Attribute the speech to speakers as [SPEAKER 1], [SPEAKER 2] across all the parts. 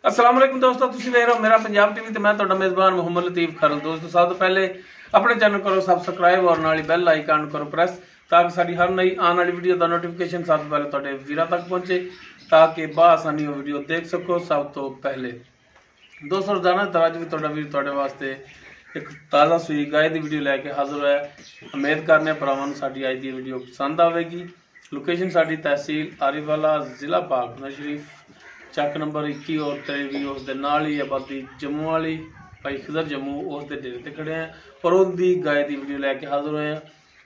[SPEAKER 1] अस्सलाम वालेकुम दोस्तों, तुसीं देख रहे हो मेरा पंजाब टीवी ते मैं तुहाडा मेज़बान मोहम्मद लतीफ़ खरल। दोस्तों सब तो पहले अपने चैनल करो सबसक्राइब और नाल बेल आइकन करो प्रेस ताकि साडी हर नई आने वाली वीडियो का नोटिफिकेशन सब तो पहले तुहाडे वीरां तक पहुंचे ताकि बाआसानी वो वीडियो देख सको सब तो पहले। दोस्तों रोजाना तरह अज भी तुहाडा वीर तुहाडे वास्ते एक ताज़ा सूई गाय की वीडियो लैके हाजिर है। उम्मीद करने भरावां नूं साडी अज दी वीडियो पसंद आवेगी। लोकेशन साडी तहसील आरीवाला जिला पाक शरीफ चक नंबर 21 और 23 उस नाल ही आबादी जम्मू वाली भाई खिदर जम्मू उस डेरे ते खड़े हैं और उनकी गाय की वीडियो लैके हाजिर हुए हैं।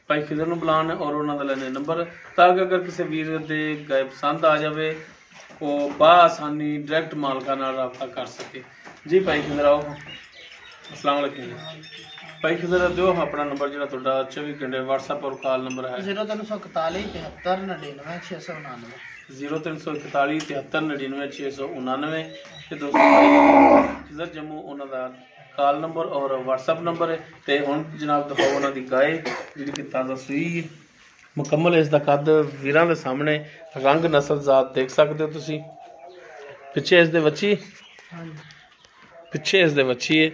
[SPEAKER 1] भाई खिदर नूं बुलाने और उन्होंने लेने नंबर ताकि अगर किसी वीर दे गाय पसंद आ जाए वो बाआसानी डायरैक्ट मालका नाल राबता कर सके। जी भाई खिदर आओ। अस्सलाम वालेकुम भाई खिदर दो अपना नंबर जो 24 घंटे व्हाट्सएप और कॉल नंबर है
[SPEAKER 2] 0341 73 99 699
[SPEAKER 1] 0341 73 99 699। दोस्तों खिदर जम्मू उन्होंने कॉल नंबर और व्हाट्सएप नंबर है। तो हुण जनाब दिखाओ उन्होंने गाय जी ताज़ा सूई है मुकम्मल। इसका कद वीरां दे सामने रंग नस्ल जात देख सकते हो तुसी। पिछे इसके बच्ची पिछे इसके बच्ची है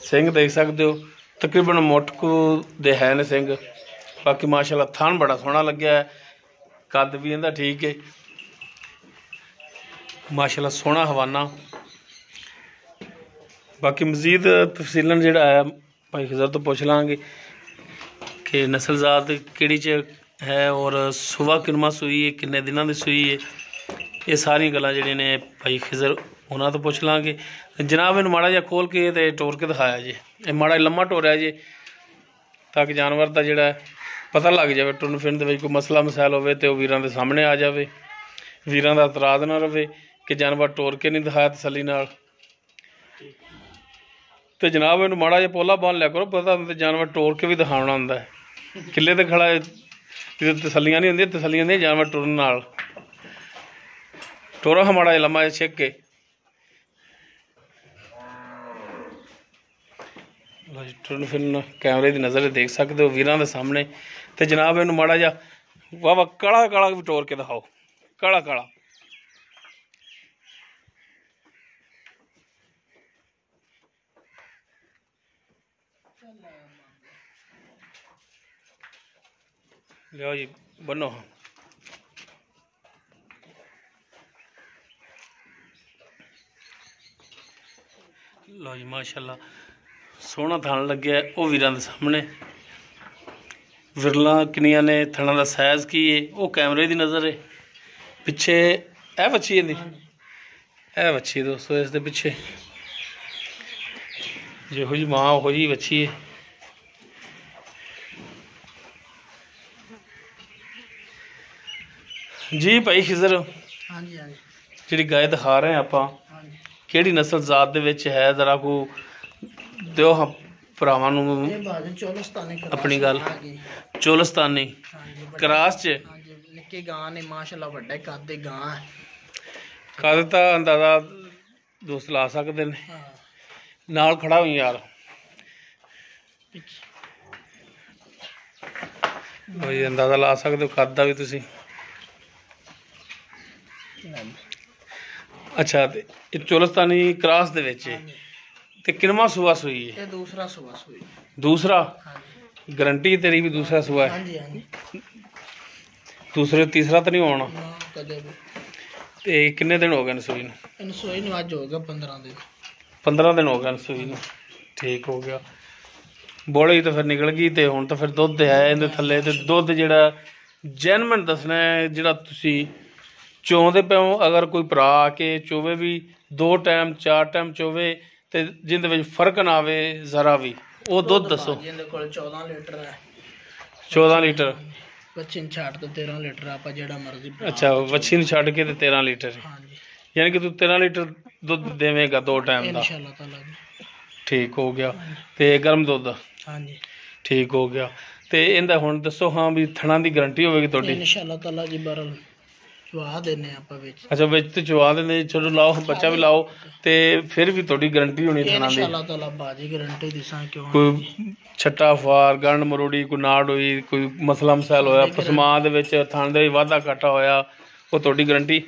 [SPEAKER 1] सिंह देख सकते हो तकरीबन मुटकू दे है ने सिंह। बाकी माशाल्लाह थान बड़ा सोहना लग्या है कद भी इहदा ठीक है माशाल्लाह सोहना हवाना। बाकी मजीद तफसीलन जिहड़ा है भाई खिदर तो पुछ लांगे कि नस्ल जात किहड़ी च है और सुबह किनवा सूई है किन्ने दिनां दी सूई है ये सारी गल्लां जिहड़ियां ने भाई खिदर उन्हां तो पुछ लांगे। जनाब इन्हूं माड़ा जिहा खोल के ते टोर के दिखाया जी ये माड़ा लम्मा टोरिया जी ताकि जानवर का जिहड़ा पता लग जाए टुरन फिरन दे विच कोई मसला मसाइल होवे ते वीरां दे सामने आ जाए वीरां दा इतराज़ ना रहे कि जानवर टोर के नहीं दिखाया तसली नाल। तो जनाब इन्हूं माड़ा जिहा पोला बन लिया करो पता तो जानवर टोर के भी दिखाना हुंदा है किले ते खड़ा तसलियां नहीं होंदियां तसलियां नहीं जानवर टुरन नाल टोरा माड़ा जिहा लम्मा जिहा छिक के टुरन फिरन कैमरे की नज़र देख सकते हो वीरां दे सामने। तो जनाब इन्हूं माड़ा जिहा वाह वाह काला काला भी टोर के दिखाओ काला काला। लियो जी बनो लो जी माशाल्लाह सोहना थान लग्या वो वीरां दे सामने। विरला किनिया ने थना का साइज की है वो कैमरे की नज़र है। पिछे ए बच्ची है ए बच्ची दोस्तों इस दे पिछे जो जी माँ वो जी बच्ची है। जी भाई खिजर जी गाय दिखा रहे हैं आप केड़ी नस्ल जात दे विच है जरा को दो भरावां नूं अपनी गल चोलस्तानी क्रॉस च
[SPEAKER 2] निक्की गां ने माशाल्लाह वड्डे कद दी गां है
[SPEAKER 1] कद तां अंदाजा दोस्त ला सकदे ने नाल खड़ा होई यार भाई अंदाजा ला सकदे हो कद दा भी तुसीं। अच्छा ते चोलस्तानी क्रॉस दे विच ते किनवा सुआ सूई है
[SPEAKER 2] ये दूसरा सुआ सूई
[SPEAKER 1] दूसरा गारंटी तेरी भी दूसरा सुआ है दूसरे तीसरा तो नहीं होना
[SPEAKER 2] कदे भी।
[SPEAKER 1] ते किन्ने दिन हो गए सूई नूं?
[SPEAKER 2] इन सूई नूं अज हो गया 15 दिन
[SPEAKER 1] 15 दिन हो गए सूई नूं ठीक हो गया। बोली तो फिर निकल गई तो हुण तो फिर दुध है इहदे थल्ले ते दुध जिहड़ा जैनमन दसना है जिहड़ा तुसीं चोंदे पे हो अगर कोई भरा आके चोवे भी 2 टाइम 4 टाइम चोवे तो जिंदे विच फर्क ना आवे जरा भी वो दुध दसो।
[SPEAKER 2] जिंदे कोल 14 लीटर है
[SPEAKER 1] 14 लीटर
[SPEAKER 2] बच्ची नूं छड्ड तो 13 लीटर आप जेड़ा मर्जी।
[SPEAKER 1] अच्छा बच्ची नूं छड्ड के ते 13 लीटर
[SPEAKER 2] हां जी
[SPEAKER 1] यानी कि तू 13 लीटर दुध देवेगा 2 टाइम दा
[SPEAKER 2] इंशाअल्लाह ताला जी
[SPEAKER 1] ठीक हो गया। ते गर्म दुध
[SPEAKER 2] हां जी ठीक
[SPEAKER 1] हो गया। ते इंदा हुण दसो हाँ भी थणा दी गारंटी होवेगी तुहाडी
[SPEAKER 2] इंशाअल्लाह ताला जी बरल चुआ देने आप विच।
[SPEAKER 1] अच्छा विच ते चुआ देने चलो लाओ बच्चा भी लाओ ते फिर भी थोड़ी गारंटी होनी थाना दी
[SPEAKER 2] इंशाअल्लाह ताला बाजी गारंटी दिसां क्यों
[SPEAKER 1] कोई छट्टा फार गंढ मरोड़ी कोई नाड़ हुई कोई मसला मसाइल होया पसमा दे विच थान दे वाधा घाटा होया वो थोड़ी गारंटी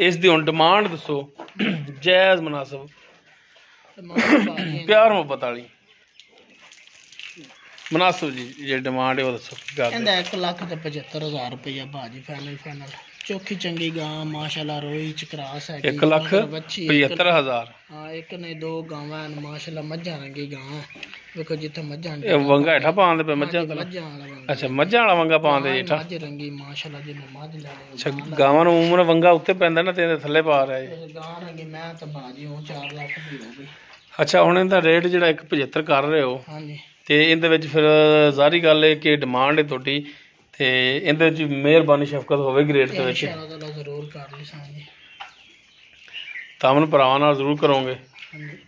[SPEAKER 1] ਇਸ ਦੀ ਹੁਣ ਡਿਮਾਂਡ ਦੱਸੋ, ਜਾਇਜ਼ ਮੁਨਾਸਬ
[SPEAKER 2] भाजी
[SPEAKER 1] प्यार मुहब्बत वाली मुनासिब जी जे डिमांड है वो दसो की कर
[SPEAKER 2] ਇਹਦਾ 1,75,000 रुपया भाजी फाइनल चौखी चंगी गां माशाल्लाह रोई च क्रास है
[SPEAKER 1] 1,75,000
[SPEAKER 2] हाँ एक ने दो गावां माशाल्लाह मज्जां रंगी गां देखो जिथे मज्जां
[SPEAKER 1] ਇਹ ਵੰਗਾ ਹੇਠਾਂ ਪਾਉਂਦੇ ਪਏ ਮੱਝਾਂ ਕੋਲ
[SPEAKER 2] मज्जां वाला बंदा
[SPEAKER 1] ਅੱਛਾ ਮੱਝਾਂ ਵਾਲਾ ਵੰਗਾ ਪਾਉਂਦੇ ਹੇਠਾਂ
[SPEAKER 2] मज्ज रंगी माशाल्लाह जिन्हें मज्ज लाने
[SPEAKER 1] ਅੱਛਾ ਗਾਵਾਂ ਨੂੰ ਉਮਰ ਵੰਗਾ ਉੱਤੇ ਪੈਂਦਾ ਨਾ ਤੇ ਇਹਦੇ ਥੱਲੇ ਪਾ ਰਿਹਾ ਜੀ
[SPEAKER 2] गां रंगी मैं तो भाजी हूं 4 लाख दी हो गई
[SPEAKER 1] ਅੱਛਾ ਹੁਣ ਇਹਦਾ ਰੇਟ ਜਿਹੜਾ 1,75 ਕਰ ਰਹੇ ਹੋ
[SPEAKER 2] हाँ जी
[SPEAKER 1] ਤੇ ਇਹਦੇ ਵਿੱਚ ਫਿਰ ਜ਼ਾਹਰੀ ਗੱਲ ਹੈ ਕਿ ਡਿਮਾਂਡ ਹੈ ਤੁਹਾਡੀ ਤੇ ਇਹਦੇ ਵਿੱਚ ਮਿਹਰਬਾਨੀ ਸ਼ਫਕਤ ਹੋਵੇਗੀ ਰੇਟ ਦੇ ਵਿੱਚ
[SPEAKER 2] इंशाल्लाह जरूर कर ली साजी
[SPEAKER 1] ਤਾਂ ਮਨ ਭਰਾਵਾਂ ਨਾਲ ਜ਼ਰੂਰ ਕਰੋਗੇ
[SPEAKER 2] हाँ जी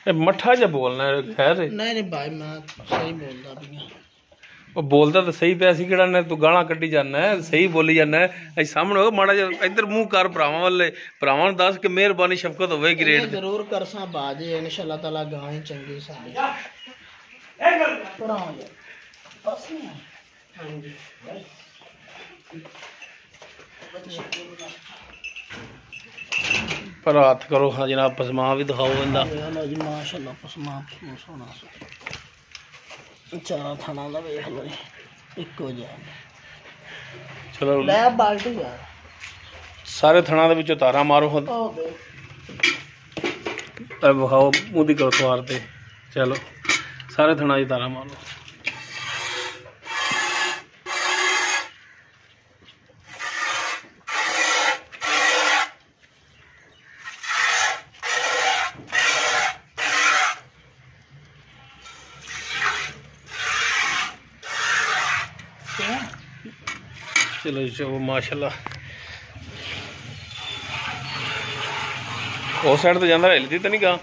[SPEAKER 1] ਇਹ ਮੱਠਾ ਜਿਹਾ ਬੋਲਣਾ ਹੈ ਖੈਰ ਹੈ।
[SPEAKER 2] नहीं नहीं भाई मैं सही बोलदा पिया
[SPEAKER 1] ਉਹ ਬੋਲਦਾ ਤਾਂ ਸਹੀ ਪਿਆ ਸੀ ਕਿਹੜਾ ਨੇ ਤੂੰ ਗਾਲਾਂ ਕੱਢੀ ਜਾਂਦਾ ਹੈ ਸਹੀ ਬੋਲੀ ਜਾਂਦਾ ਹੈ ਅਸੀਂ ਸਾਹਮਣੇ ਹੋ ਮਾੜਾ ਜਿਹਾ ਇੱਧਰ ਮੂੰਹ ਕਰ ਭਰਾਵਾਂ ਵੱਲੇ ਭਰਾਵਾਂ ਨੂੰ ਦੱਸ ਕਿ ਮਿਹਰਬਾਨੀ ਸ਼ਫਕਤ ਹੋਵੇਗੀ ਰੇਟ ਦੀ
[SPEAKER 2] जरूर करसा बाजी इंशाल्लाह ताला गां ही चंगी साडी पढ़ाओ जी बस नहीं हां जी
[SPEAKER 1] ਪਰ ਹੱਥ ਕਰੋ ਹਾਂ ਜਨਾਬ ਪਸਮਾ ਵੀ ਦਿਖਾਓ ਇਹਦਾ
[SPEAKER 2] लो जी माशाल्लाह पसमा सोना चारा थाना दा वेख लो जी इको जिहा
[SPEAKER 1] ਚਲੋ
[SPEAKER 2] ले बाल्टी यार
[SPEAKER 1] ਸਾਰੇ ਥਣਾ ਦੇ ਵਿੱਚੋਂ ਤਾਰਾ ਮਾਰੋ ਹੁਣ
[SPEAKER 2] ओ दे
[SPEAKER 1] ਇਹ ਵਿਖਾਓ ਮੂੰਹ ਦੀ ਕਰੋ ਸਵਾਰ ਤੇ ਚਲੋ ਸਾਰੇ ਥਣਾ 'ਚ ਤਾਰਾ ਮਾਰੋ चलो जी चलो माशाल्लाह उस साइड तो जाता हिलती तो नहीं गा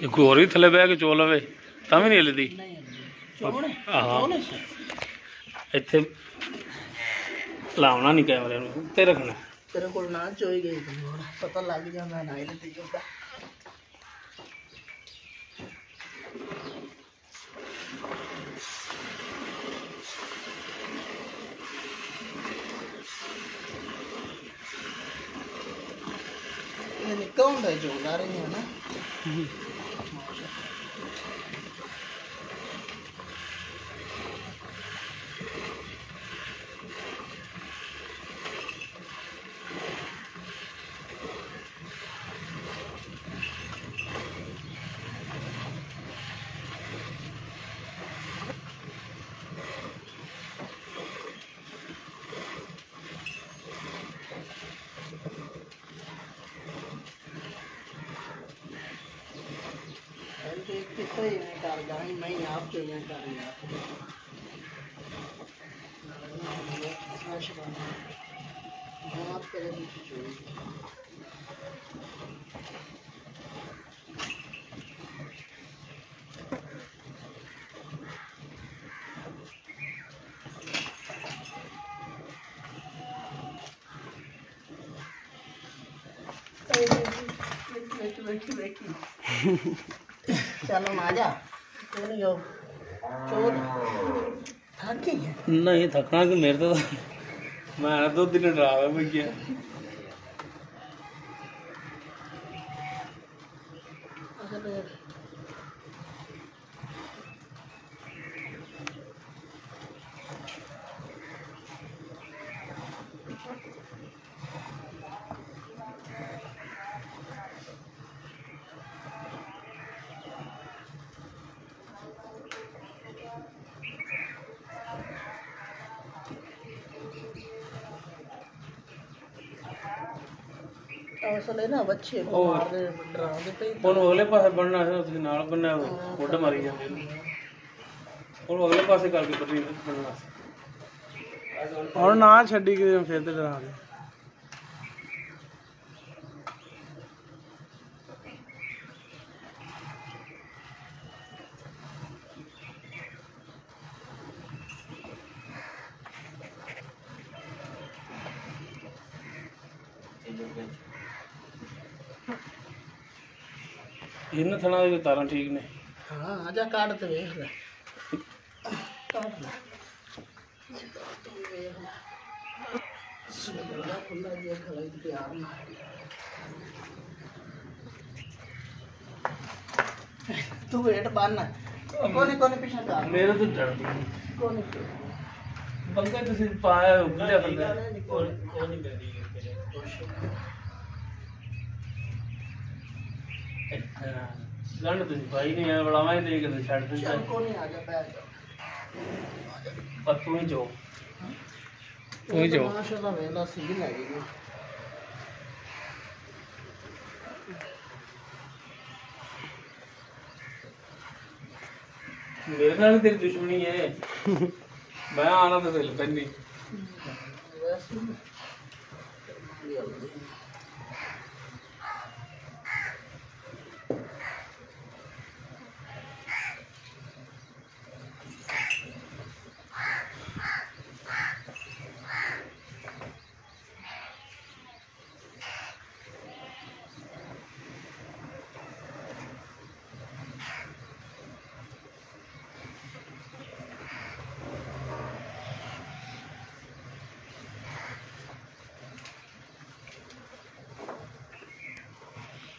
[SPEAKER 1] कोई होर भी थले बह के चो लवे तां भी नहीं हिलदी हाँ इत्थे लावना नहीं कैमरे नूं उत्ते रखना
[SPEAKER 2] तेरे को ना चोई गई तुम पता लग जाता ना हिलती होगा ये निक्का होंदा जोड़ा रही है ना कितना ही नहीं कर जाए मैं आप जो मैं कर आप करे चोरी चलो आजा नहीं हो चोर थक गई है
[SPEAKER 1] नहीं थकना कि मेरे तो मैं दो दिन डरा भैया
[SPEAKER 2] ਅਸਲੇ ਨਾ ਬੱਚੇ
[SPEAKER 1] ਉਹ
[SPEAKER 2] ਮਾਰਦੇ ਡਰਾਉਂਦੇ ਪਈ
[SPEAKER 1] ਹੁਣ ਅਗਲੇ ਪਾਸੇ ਬਣਨਾ ਸੀ, ਤੁਸੀਂ ਨਾਲ ਬੰਨਿਆ ਮੁੱਢ ਮਾਰੀ ਜਾਂਦੇ ਨੇ। ਹੁਣ ਅਗਲੇ ਪਾਸੇ ਕਰਕੇ ਬਣਨਾ ਸੀ।
[SPEAKER 2] ਹੁਣ ਨਾ ਛੱਡੀ ਕਿ ਫਿਰ ਤੇ ਡਰਾ ਦੇ।
[SPEAKER 1] ਇਹਨਾਂ ਥਣਾ ਦੇ ਤਾਰਾਂ ਠੀਕ ਨੇ।
[SPEAKER 2] ਹਾਂ ਆਜਾ ਕੱਢ ਤੇ ਵੇਖ ਲੈ। ਕੱਢ ਲੈ ਖੁੱਲਾ ਜਿਹਾ ਖਲਾਈ ਪਿਆਰ ਨਾਲ। ਤੂੰ ਵੇਟ ਬੰਨ ਕੋਨੇ ਕੋਨੇ ਪਿੱਛੇ ਕਰ
[SPEAKER 1] ਮੇਰੇ ਤੋਂ ਡਰਦੀ
[SPEAKER 2] ਕੋਨੇ
[SPEAKER 1] ਬੰਦੇ ਤੁਸੀਂ ਪਾਇਆ ਉੱਗਲਿਆ ਬੰਦੇ ਗੰਢ ਤੁਸੀਂ ਪਾਈ ਨਹੀਂ ਆ ਬਲਾਵਾਂ ਹੀ ਦੇ ਕੇ ਛੱਡ ਦਿੱਤਾ।
[SPEAKER 2] ਕੋਨੇ ਆ ਜਾ ਬੈਠ ਜਾ
[SPEAKER 1] ਪਰ ਤੂੰ ਹੀ ਜੋ ਤੂੰ ਹੀ ਜੋ
[SPEAKER 2] ਮਾਸ਼ਾਅੱਲਾ ਵੇਲਾ ਸੀ ਲੱਗੀ ਗਈ।
[SPEAKER 1] ਮੇਰੇ ਨਾਲ ਤੇਰੀ ਦੁਸ਼ਮਣੀ ਹੈ। ਮੈਂ ਆਣਾ ਤਾਂ ਦਿਲ ਪੈਂਦੀ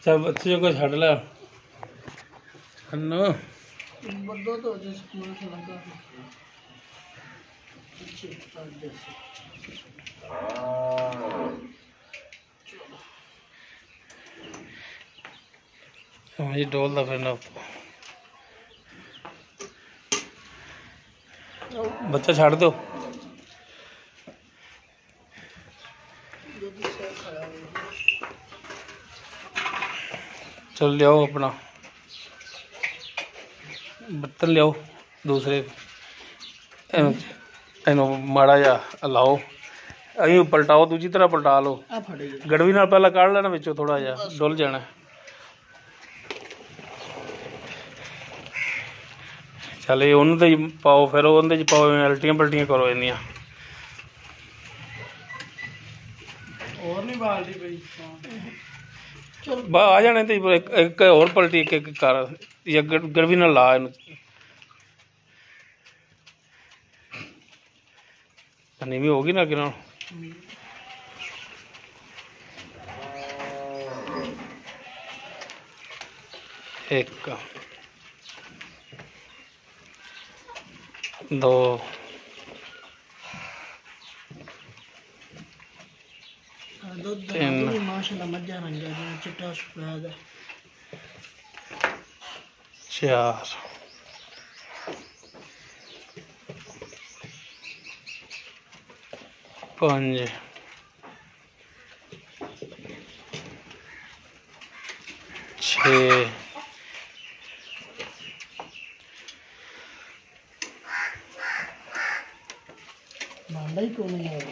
[SPEAKER 1] सब बच्चे को छड़ ला खन्नो
[SPEAKER 2] बद्दो तो जिस मां से लगा पीछे कर दे।
[SPEAKER 1] ये डोल दा फिरना बच्चा छड़ दो। चल लियाओ अपना बर्तन लियाओ दूसरे इनो माड़ा जा लाओ अं पलटाओ दूजी तरह पलटा लो। गड़वी नाल पहला काढ़ लेना विचों थोड़ा जा डुल जाना। चल ये उन्हें ही पाओ फिर उन्हें च पाओ अल्टियां पलटियां करो इन्नियां
[SPEAKER 2] और नहीं बाल्टी पई
[SPEAKER 1] आ जाने तो एक और पलटी एक कर या गड़वी ना ला नीवी होगी ना कि एक दो तीन
[SPEAKER 2] माशाल्लाह मज्जा रंगा जो चिट्टा सफेद
[SPEAKER 1] चार पांच छः
[SPEAKER 2] भांडा ही कौन है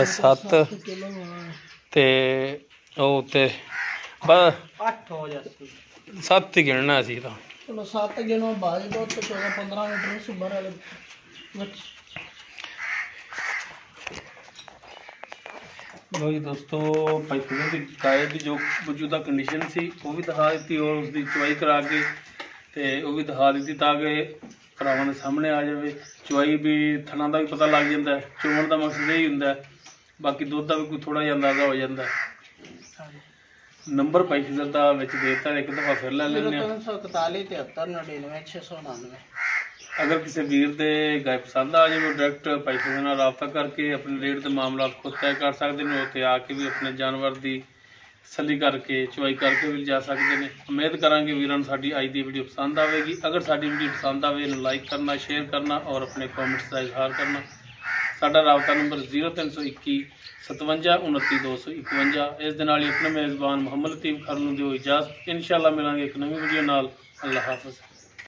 [SPEAKER 1] सत्त ते ਉਹ ਤੇ ਬਸ
[SPEAKER 2] 8 ਹੋ ਜਾਂਦੀ
[SPEAKER 1] 7 ਹੀ ਗਿਣਨਾ ਸੀ ਤਾਂ
[SPEAKER 2] ਚਲੋ 7 ਗਿਣੋ ਬਾਜ ਦੋ ਤੇ 14 15 ਲੀਟਰ ਸੁਬਰ ਵਾਲੇ
[SPEAKER 1] लो जी दोस्तों पाइपों की गाय की जो मौजूदा कंडीशन सी वो भी दिखा दी और उसकी चुवाई करा के ते वो भी दिखा दी ताकि भरावां दे सामने आ जाए। चुवाई भी थना का भी पता लग जाता है। चोण का मकसद यही होंदा है। बाकी दुध का भी कोई थोड़ा जिहा अंदाजा हो जाता है। नंबर पाई फिजर का विच देता एक दफा फिर ले लेने
[SPEAKER 2] 341 73 99 699।
[SPEAKER 1] अगर किसी वीर दे गाय पसंद आ जाए डायरैक्ट भाई फिजर नाल राबता करके अपने रेट के मामला खुद तय कर सकते हैं। उत्थे आके भी अपने जानवर की तसल्ली करके चुवाई करके भी जा सकते हैं। उम्मीद करांगे वीरां साडी अज दी वीडियो पसंद आएगी। अगर साडी वीडियो पसंद आए लाइक करना शेयर करना और अपने कॉमेंट्स का इजहार करना। ਸਾਡਾ ਰਾਬਤਾ ਨੰਬਰ 0321 57 29 251। ਇਸ ਦੇ ਨਾਲ ਹੀ ਆਪਣੇ ਮੇਜ਼ਬਾਨ ਮੁਹੰਮਦ ਲਤੀਫ ਖਰਲ ਨੂੰ ਦਿਓ ਇਜਾਜ਼ਤ। ਇਨਸ਼ਾਅੱਲਾ ਮਿਲਾਂਗੇ ਇੱਕ ਨਵੀਂ ਵੀਡੀਓ ਨਾਲ। ਅੱਲਾਹ ਹਾਫਿਜ਼।